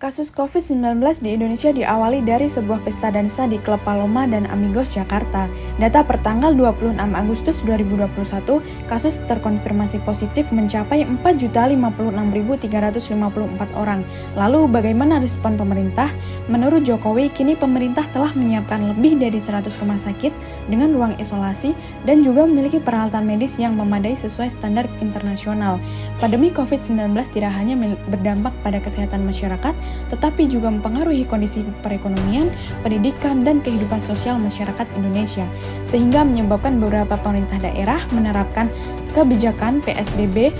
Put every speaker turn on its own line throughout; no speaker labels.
Kasus COVID-19 di Indonesia diawali dari sebuah pesta dansa di Klub Paloma dan Amigos, Jakarta. Data pertanggal 26 Agustus 2021, kasus terkonfirmasi positif mencapai 4.056.354 orang. Lalu bagaimana respon pemerintah? Menurut Jokowi, kini pemerintah telah menyiapkan lebih dari 100 rumah sakit dengan ruang isolasi dan juga memiliki peralatan medis yang memadai sesuai standar internasional. Pandemi COVID-19 tidak hanya berdampak pada kesehatan masyarakat, tetapi juga mempengaruhi kondisi perekonomian, pendidikan, dan kehidupan sosial masyarakat Indonesia, sehingga menyebabkan beberapa pemerintah daerah menerapkan kebijakan PSBB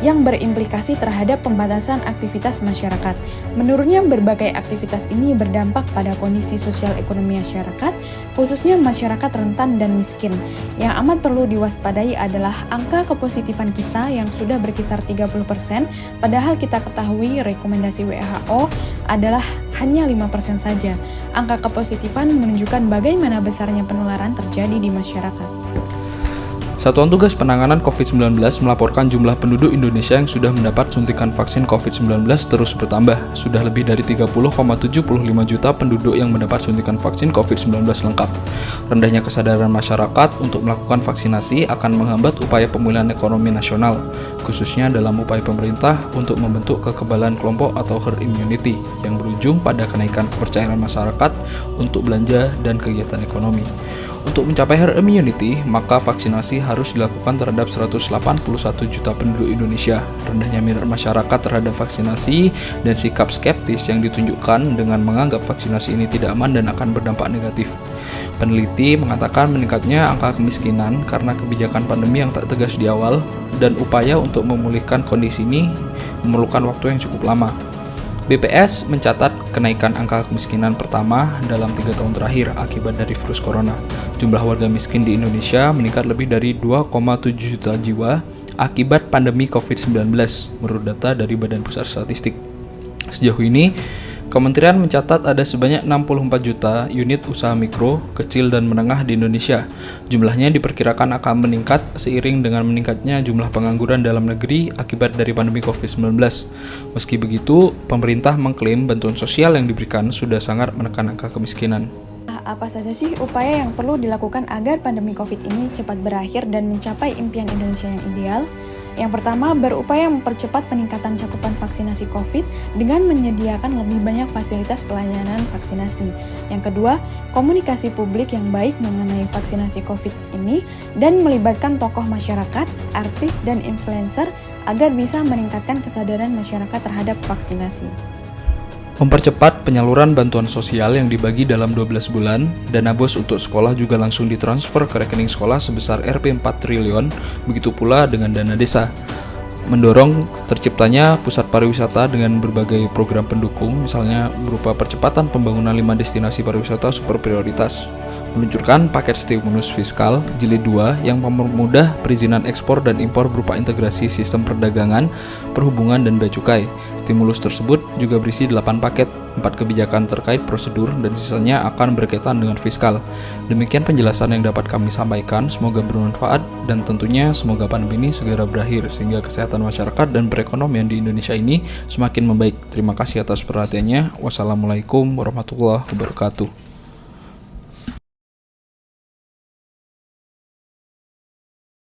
yang berimplikasi terhadap pembatasan aktivitas masyarakat. Menurutnya, berbagai aktivitas ini berdampak pada kondisi sosial ekonomi masyarakat, khususnya masyarakat rentan dan miskin. Yang amat perlu diwaspadai adalah angka kepositifan kita yang sudah berkisar 30%, padahal kita ketahui rekomendasi WHO adalah hanya 5% saja. Angka kepositifan menunjukkan bagaimana besarnya penularan terjadi di masyarakat.
Satuan Tugas Penanganan COVID-19 melaporkan jumlah penduduk Indonesia yang sudah mendapat suntikan vaksin COVID-19 terus bertambah. Sudah lebih dari 30,75 juta penduduk yang mendapat suntikan vaksin COVID-19 lengkap. Rendahnya kesadaran masyarakat untuk melakukan vaksinasi akan menghambat upaya pemulihan ekonomi nasional, khususnya dalam upaya pemerintah untuk membentuk kekebalan kelompok atau herd immunity yang berujung pada kenaikan kepercayaan masyarakat untuk belanja dan kegiatan ekonomi. Untuk mencapai herd immunity, maka vaksinasi harus dilakukan terhadap 181 juta penduduk Indonesia. Rendahnya minat masyarakat terhadap vaksinasi dan sikap skeptis yang ditunjukkan dengan menganggap vaksinasi ini tidak aman dan akan berdampak negatif. Peneliti mengatakan meningkatnya angka kemiskinan karena kebijakan pandemi yang tak tegas di awal dan upaya untuk memulihkan kondisi ini memerlukan waktu yang cukup lama. BPS mencatat kenaikan angka kemiskinan pertama dalam 3 tahun terakhir akibat dari virus corona. Jumlah warga miskin di Indonesia meningkat lebih dari 2,7 juta jiwa akibat pandemi COVID-19, menurut data dari Badan Pusat Statistik. Sejauh ini, Kementerian mencatat ada sebanyak 64 juta unit usaha mikro, kecil, dan menengah di Indonesia. Jumlahnya diperkirakan akan meningkat seiring dengan meningkatnya jumlah pengangguran dalam negeri akibat dari pandemi COVID-19. Meski begitu, pemerintah mengklaim bantuan sosial yang diberikan sudah sangat menekan angka kemiskinan.
Apa saja sih upaya yang perlu dilakukan agar pandemi COVID ini cepat berakhir dan mencapai impian Indonesia yang ideal? Yang pertama, berupaya mempercepat peningkatan cakupan vaksinasi COVID dengan menyediakan lebih banyak fasilitas pelayanan vaksinasi. Yang kedua, komunikasi publik yang baik mengenai vaksinasi COVID ini dan melibatkan tokoh masyarakat, artis, dan influencer agar bisa meningkatkan kesadaran masyarakat terhadap vaksinasi.
Mempercepat penyaluran bantuan sosial yang dibagi dalam 12 bulan, dana BOS untuk sekolah juga langsung ditransfer ke rekening sekolah sebesar Rp 4 triliun, begitu pula dengan dana desa. Mendorong terciptanya pusat pariwisata dengan berbagai program pendukung, misalnya berupa percepatan pembangunan 5 destinasi pariwisata super prioritas. Meluncurkan paket stimulus fiskal jilid 2 yang mempermudah perizinan ekspor dan impor berupa integrasi sistem perdagangan, perhubungan, dan bea cukai. Stimulus tersebut juga berisi 8 paket, 4 kebijakan terkait prosedur, dan sisanya akan berkaitan dengan fiskal. Demikian penjelasan yang dapat kami sampaikan, semoga bermanfaat, dan tentunya semoga pandemi ini segera berakhir, sehingga kesehatan masyarakat dan perekonomian di Indonesia ini semakin membaik. Terima kasih atas perhatiannya. Wassalamualaikum warahmatullahi wabarakatuh.